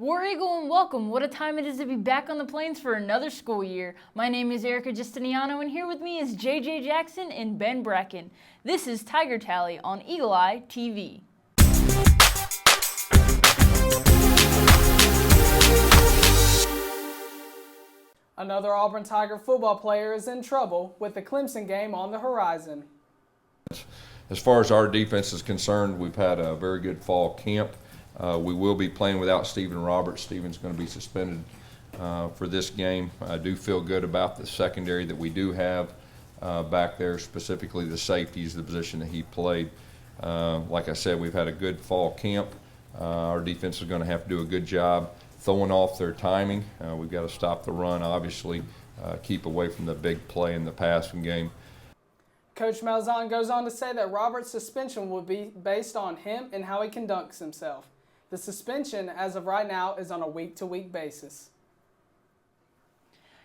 War Eagle and welcome. What a time it is to be back on the plains for another school year. My name is Erika Justiniano and here with me is JJ Jackson and Ben Brackin. This is Tiger Tally on Eagle Eye TV. Another Auburn Tiger football player is in trouble with the Clemson game on the horizon. As far as our defense is concerned, we've had a very good fall camp. We will be playing without Stephen Roberts. Stephen's going to be suspended for this game. I do feel good about the secondary that we do have back there, specifically the safeties, the position that he played. Like I said, we've had a good fall camp. Our defense is going to have to do a good job throwing off their timing. We've got to stop the run, obviously, keep away from the big play in the passing game. Coach Malzhan goes on to say that Roberts' suspension will be based on him and how he conducts himself. The suspension, as of right now, is on a week-to-week basis.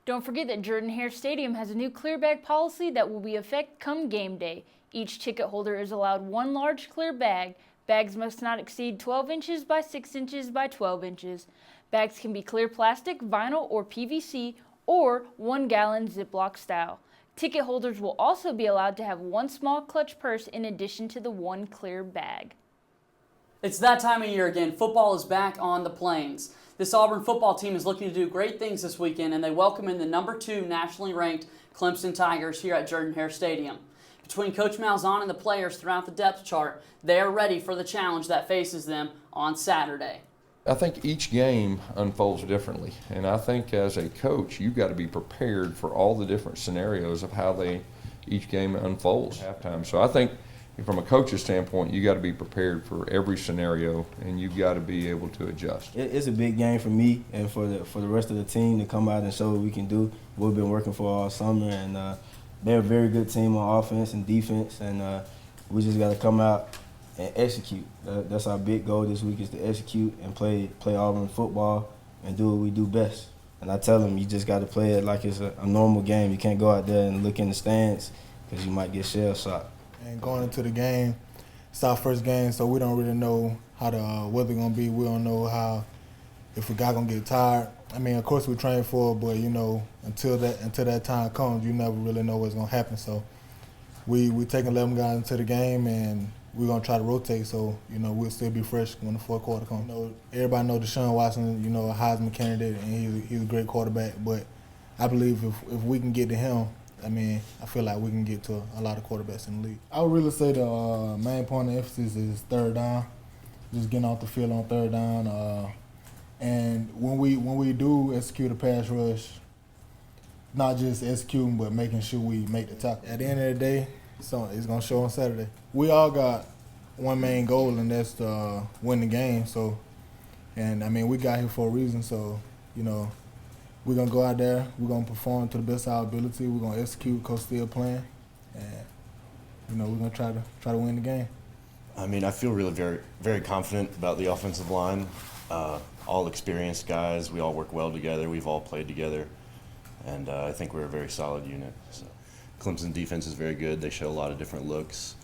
Don't forget that Jordan-Hare Stadium has a new clear bag policy that will be effective come game day. Each ticket holder is allowed one large clear bag. Bags must not exceed 12 inches by 6 inches by 12 inches. Bags can be clear plastic, vinyl, or PVC, or 1 gallon Ziploc style. Ticket holders will also be allowed to have one small clutch purse in addition to the one clear bag. It's that time of year again. Football is back on the plains. This Auburn football team is looking to do great things this weekend, and they welcome in the number 2 nationally ranked Clemson Tigers here at Jordan-Hare Stadium. Between Coach Malzhan and the players throughout the depth chart, they are ready for the challenge that faces them on Saturday. I think each game unfolds differently, and I think as a coach, you've got to be prepared for all the different scenarios of how each game unfolds at halftime. So I think from a coach's standpoint, you got to be prepared for every scenario, and you've got to be able to adjust. It's a big game for me and for the rest of the team to come out and show what we can do. We've been working for all summer, and they're a very good team on offense and defense, and we just got to come out and execute. That's our big goal this week, is to execute and play Auburn football and do what we do best. And I tell them, you just got to play it like it's a normal game. You can't go out there and look in the stands because you might get shell-shocked. And going into the game, it's our first game, so we don't really know how the weather going to be. We don't know if a guy going to get tired. I mean, of course we train for it, but, you know, until that time comes, you never really know what's going to happen. So we take 11 guys into the game, and we're going to try to rotate so, you know, we'll still be fresh when the fourth quarter comes. You know, everybody knows Deshaun Watson, you know, a Heisman candidate, and he's a great quarterback. But I believe if we can get to him, I mean, I feel like we can get to a lot of quarterbacks in the league. I would really say the main point of emphasis is third down, just getting off the field on third down. And when we do execute a pass rush, not just executing, but making sure we make the tackle. At the end of the day, so it's going to show on Saturday. We all got one main goal, and that's to win the game. So, and I mean, we got here for a reason. So, you know, we're going to go out there, we're going to perform to the best of our ability, we're going to execute, Coach still playing, and, you know, we're going to try to win the game. I mean, I feel really very, very confident about the offensive line. All experienced guys, we all work well together, we've all played together, and I think we're a very solid unit. So, Clemson defense is very good. They show a lot of different looks.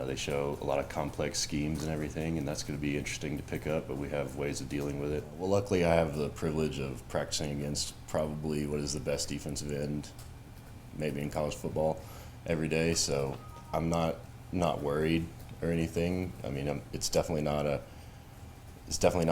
They show a lot of complex schemes and everything, and that's going to be interesting to pick up, but we have ways of dealing with it. Well, luckily I have the privilege of practicing against probably what is the best defensive end maybe in college football every day, so I'm not worried or anything. I mean, it's definitely not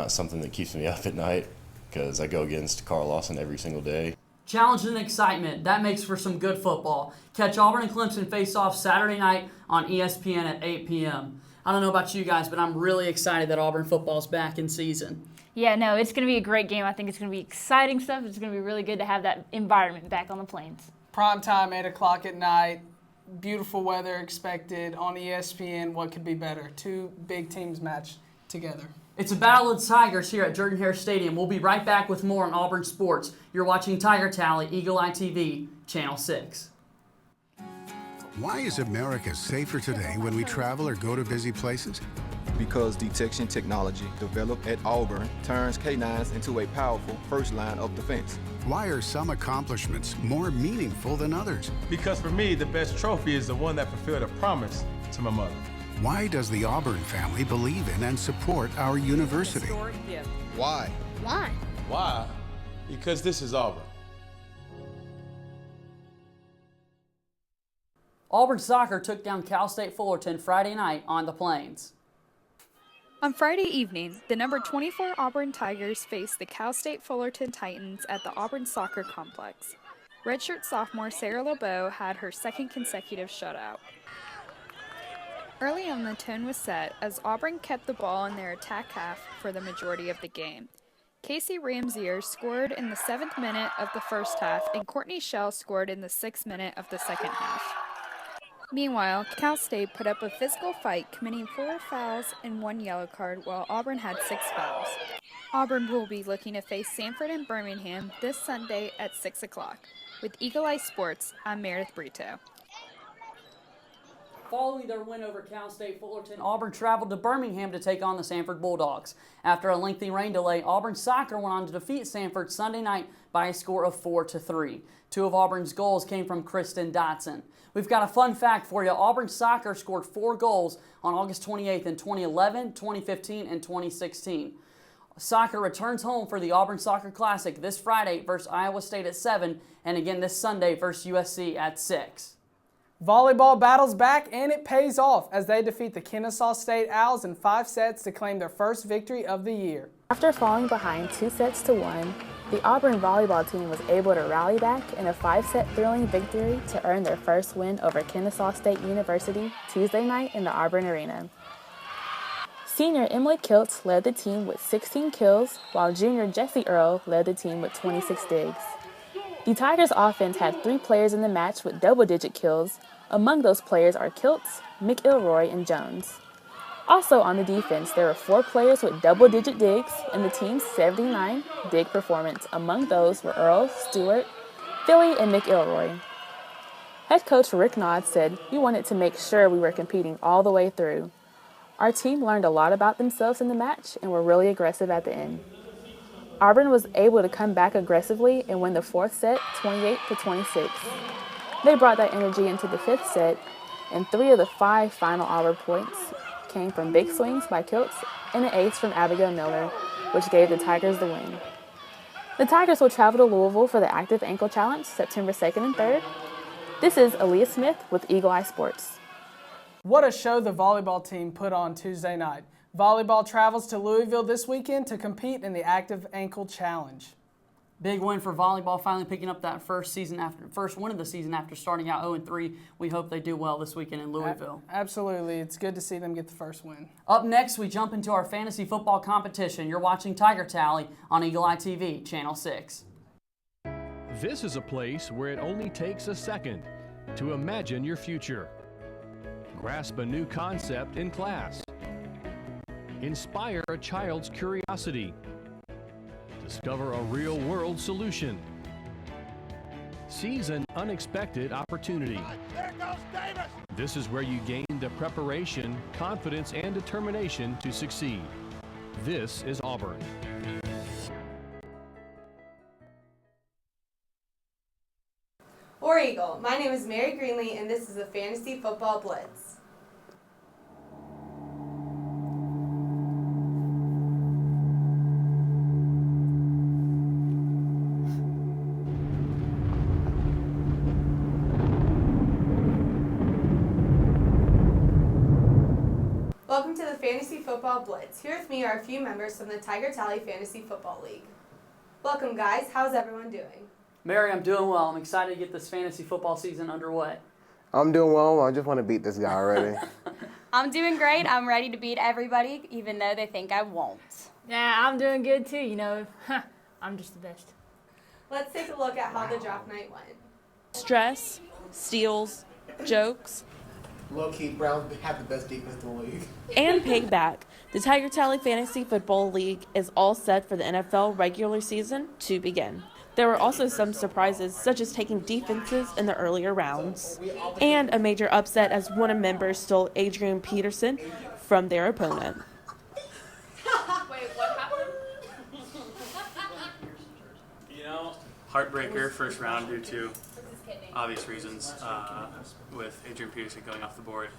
something that keeps me up at night because I go against Carl Lawson every single day. Challenge and excitement, that makes for some good football. Catch Auburn and Clemson face off Saturday night on ESPN at 8 p.m. I don't know about you guys, but I'm really excited that Auburn football is back in season. Yeah, no, it's going to be a great game. I think it's going to be exciting stuff. It's going to be really good to have that environment back on the plains. Prime time, 8 o'clock at night. Beautiful weather expected on ESPN. What could be better? 2 big teams match together. It's a battle of the Tigers here at Jordan-Hare Stadium. We'll be right back with more on Auburn sports. You're watching Tiger Tally, Eagle Eye TV, Channel 6. Why is America safer today when we travel or go to busy places? Because detection technology developed at Auburn turns canines into a powerful first line of defense. Why are some accomplishments more meaningful than others? Because for me, the best trophy is the one that fulfilled a promise to my mother. Why does the Auburn family believe in and support our university? Why? Why? Why? Because this is Auburn. Auburn soccer took down Cal State Fullerton Friday night on the Plains. On Friday evening, the number 24 Auburn Tigers faced the Cal State Fullerton Titans at the Auburn Soccer Complex. Redshirt sophomore Sara LeBeau had her second consecutive shutout. Early on, the tone was set as Auburn kept the ball in their attack half for the majority of the game. Casey Ramsier scored in the 7th minute of the first half, and Courtney Schell scored in the 6th minute of the second half. Meanwhile, Cal State put up a physical fight, committing 4 fouls and 1 yellow card, while Auburn had 6 fouls. Auburn will be looking to face Sanford and Birmingham this Sunday at 6 o'clock. With Eagle Eye Sports, I'm Meredith Brito. Following their win over Cal State Fullerton, Auburn traveled to Birmingham to take on the Sanford Bulldogs. After a lengthy rain delay, Auburn soccer went on to defeat Sanford Sunday night by a score of 4-3. 2 of Auburn's goals came from Kristen Dotson. We've got a fun fact for you. Auburn soccer scored 4 goals on August 28th in 2011, 2015, and 2016. Soccer returns home for the Auburn Soccer Classic this Friday versus Iowa State at 7, and again this Sunday versus USC at 6. Volleyball battles back, and it pays off as they defeat the Kennesaw State Owls in 5 sets to claim their first victory of the year. After falling behind 2-1, the Auburn volleyball team was able to rally back in a 5-set thrilling victory to earn their first win over Kennesaw State University Tuesday night in the Auburn Arena. Senior Emily Kiltz led the team with 16 kills, while junior Jessie Earl led the team with 26 digs. The Tigers offense had 3 players in the match with double-digit kills. Among those players are Kiltz, McIlroy, and Jones. Also on the defense, there were 4 players with double-digit digs in the team's 79 dig performance. Among those were Earl, Stewart, Philly, and McIlroy. Head coach Rick Nod said, "We wanted to make sure we were competing all the way through. Our team learned a lot about themselves in the match and were really aggressive at the end." Auburn was able to come back aggressively and win the 4th set 28-26. They brought that energy into the 5th set, and 3 of the 5 final Auburn points came from big swings by Kiltz and an ace from Abigail Miller, which gave the Tigers the win. The Tigers will travel to Louisville for the Active Ankle Challenge September 2nd and 3rd. This is Aaliyah Smith with Eagle Eye Sports. What a show the volleyball team put on Tuesday night. Volleyball travels to Louisville this weekend to compete in the Active Ankle Challenge. Big win for volleyball, finally picking up that first win of the season after starting out 0-3. We hope they do well this weekend in Louisville. Absolutely. It's good to see them get the first win. Up next, we jump into our fantasy football competition. You're watching Tiger Tally on Eagle Eye TV, Channel 6. This is a place where it only takes a second to imagine your future. Grasp a new concept in class. Inspire a child's curiosity. Discover a real-world solution. Seize an unexpected opportunity. There goes Davis! This is where you gain the preparation, confidence, and determination to succeed. This is Auburn. War Eagle, my name is Mary Greenlee, and this is the Fantasy Football Blitz. Welcome to the Fantasy Football Blitz. Here with me are a few members from the Tiger Tally Fantasy Football League. Welcome, guys. How's everyone doing? Mary, I'm doing well. I'm excited to get this fantasy football season underway. I'm doing well. I just want to beat this guy already. I'm doing great. I'm ready to beat everybody, even though they think I won't. Yeah, I'm doing good too, you know. I'm just the best. Let's take a look at how the draft night went. Stress, steals, jokes, low-key, Browns have the best defense in the league. and payback. The Tiger Tally Fantasy Football League is all set for the NFL regular season to begin. There were also some surprises, such as taking defenses in the earlier rounds, and a major upset as one of members stole Adrian Peterson from their opponent. Wait, what happened? You know, heartbreaker first round due to obvious reasons with Adrian Peterson going off the board.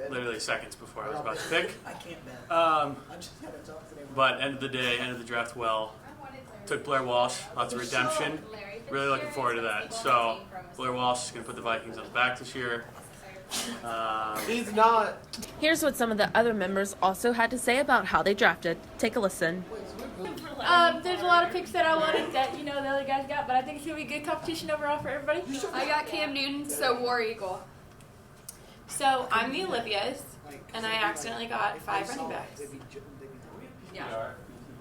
literally seconds before I was about to pick. I can't bet. But end of the day, end of the draft well. Took Blair Walsh, lots of redemption. Really looking forward to that. So Blair Walsh is going to put the Vikings on his back this year. He's not. Here's what some of the other members also had to say about how they drafted. Take a listen. There's a lot of picks that I wanted that, the other guys got, but I think it's going to be a good competition overall for everybody. I got Cam Newton, so War Eagle. So I'm the Olivias, and I accidentally got 5 running backs. Yeah.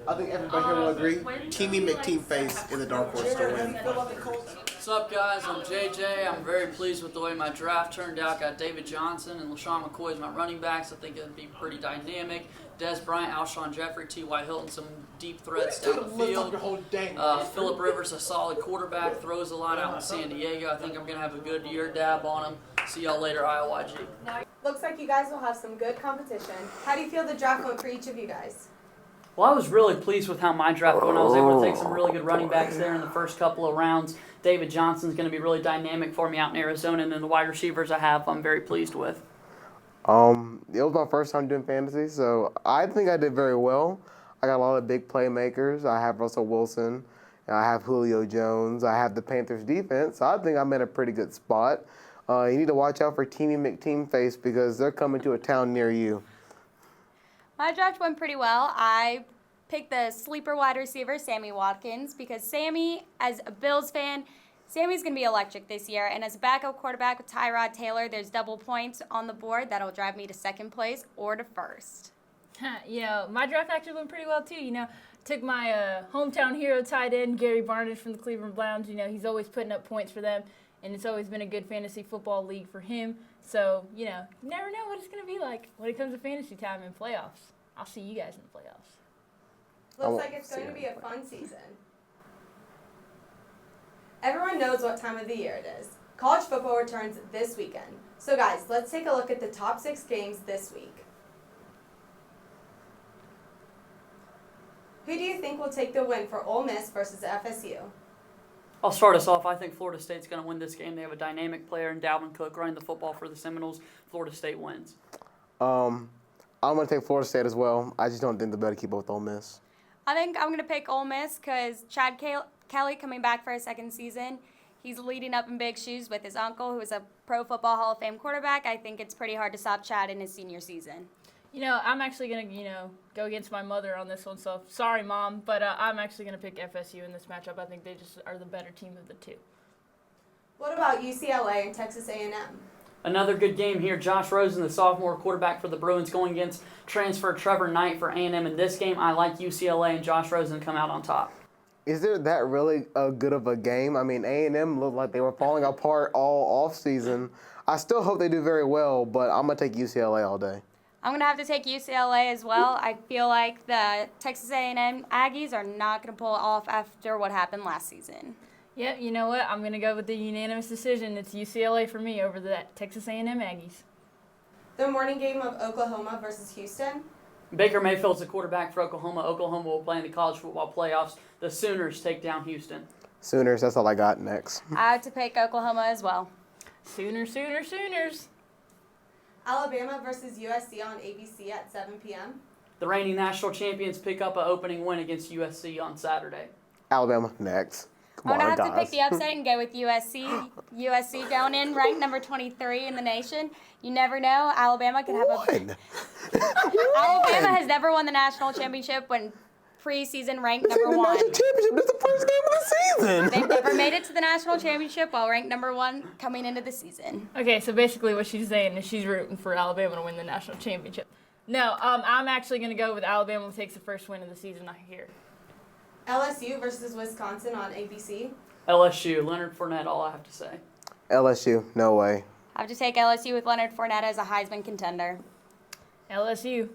I think everybody here will agree. Teamy McTeamface is a dark horse to win. What's up, guys? I'm JJ. I'm very pleased with the way my draft turned out. Got David Johnson and LaShawn McCoy as my running backs. I think it'd be pretty dynamic. Des Bryant, Alshon Jeffrey, T.Y. Hilton, some deep threats down the field. Phillip Rivers, a solid quarterback, throws a lot out in San Diego. I think I'm going to have a good year. Dab on him. See y'all later, IOYG. Looks like you guys will have some good competition. How do you feel the draft went for each of you guys? Well, I was really pleased with how my draft went. I was able to take some really good running backs there in the first couple of rounds. David Johnson's going to be really dynamic for me out in Arizona, and then the wide receivers I have, I'm very pleased with. It was my first time doing fantasy, so I think I did very well. I got a lot of big playmakers. I have Russell Wilson. I have Julio Jones. I have the Panthers defense, so I think I'm in a pretty good spot. You need to watch out for Teamy McTeamface because they're coming to a town near you. My draft went pretty well. I picked the sleeper wide receiver, Sammy Watkins, because Sammy, as a Bills fan, Sammy's going to be electric this year. And as a backup quarterback with Tyrod Taylor, there's double points on the board that'll drive me to second place or to first. My draft actually went pretty well, too. Took my hometown hero tight end, Gary Barnidge from the Cleveland Browns. He's always putting up points for them, and it's always been a good fantasy football league for him. So, you never know what it's going to be like when it comes to fantasy time and playoffs. I'll see you guys in the playoffs. Looks like it's going to be a fun season. Everyone knows what time of the year it is. College football returns this weekend. So guys, let's take a look at the top 6 games this week. Who do you think will take the win for Ole Miss versus FSU? I'll start us off. I think Florida State's going to win this game. They have a dynamic player in Dalvin Cook running the football for the Seminoles. Florida State wins. I'm going to take Florida State as well. I just don't think they're better keep up with Ole Miss. I think I'm going to pick Ole Miss because Chad Kelly coming back for a second season. He's leading up in big shoes with his uncle, who is a Pro Football Hall of Fame quarterback. I think it's pretty hard to stop Chad in his senior season. I'm actually going to, go against my mother on this one. So sorry, Mom, but I'm actually going to pick FSU in this matchup. I think they just are the better team of the two. What about UCLA and Texas A&M? Another good game here. Josh Rosen, the sophomore quarterback for the Bruins, going against transfer Trevor Knight for A&M. In this game, I like UCLA and Josh Rosen to come out on top. Is there that really good of a game? I mean, A&M looked like they were falling apart all offseason. I still hope they do very well, but I'm going to take UCLA all day. I'm going to have to take UCLA as well. I feel like the Texas A&M Aggies are not going to pull off after what happened last season. Yeah, you know what? I'm going to go with the unanimous decision. It's UCLA for me over the Texas A&M Aggies. The morning game of Oklahoma versus Houston. Baker Mayfield's the quarterback for Oklahoma. Oklahoma will play in the college football playoffs. The Sooners take down Houston. Sooners, that's all I got next. I have to pick Oklahoma as well. Sooners. Alabama versus USC on ABC at 7 p.m. The reigning national champions pick up an opening win against USC on Saturday. Alabama next. I'm going to have to pick the upset and go with USC. USC going in ranked number 23 in the nation. You never know. Alabama could have Alabama has never won the national championship when preseason ranked number 1. National championship. That's the first game of the season. They've never made it to the national championship while ranked number 1 coming into the season. Okay, so basically what she's saying is she's rooting for Alabama to win the national championship. No, I'm actually going to go with Alabama who takes the first win of the season here. LSU versus Wisconsin on ABC. LSU, Leonard Fournette, all I have to say. LSU, no way. I have to take LSU with Leonard Fournette as a Heisman contender. LSU.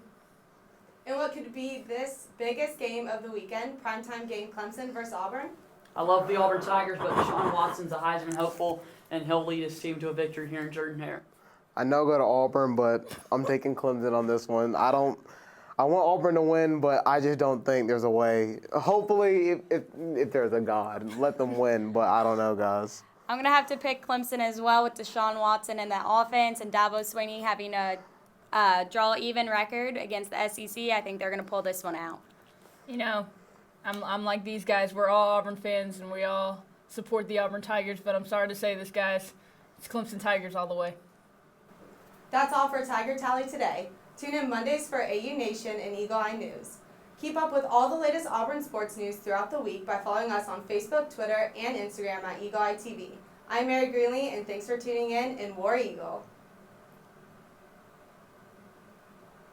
And what could be this biggest game of the weekend, primetime game, Clemson versus Auburn? I love the Auburn Tigers, but Deshaun Watson's a Heisman hopeful, and he'll lead his team to a victory here in Jordan-Hare. I know go to Auburn, but I'm taking Clemson on this one. I want Auburn to win, but I just don't think there's a way. Hopefully, if there's a God, let them win, but I don't know, guys. I'm going to have to pick Clemson as well with Deshaun Watson and that offense and Dabo Swinney having a draw even record against the SEC. I think they're going to pull this one out. You know, I'm like these guys. We're all Auburn fans, and we all support the Auburn Tigers, but I'm sorry to say this, guys. It's Clemson Tigers all the way. That's all for Tiger Tally today. Tune in Mondays for AU Nation and Eagle Eye News. Keep up with all the latest Auburn sports news throughout the week by following us on Facebook, Twitter, and Instagram at Eagle Eye TV. I'm Mary Greenlee, and thanks for tuning in War Eagle.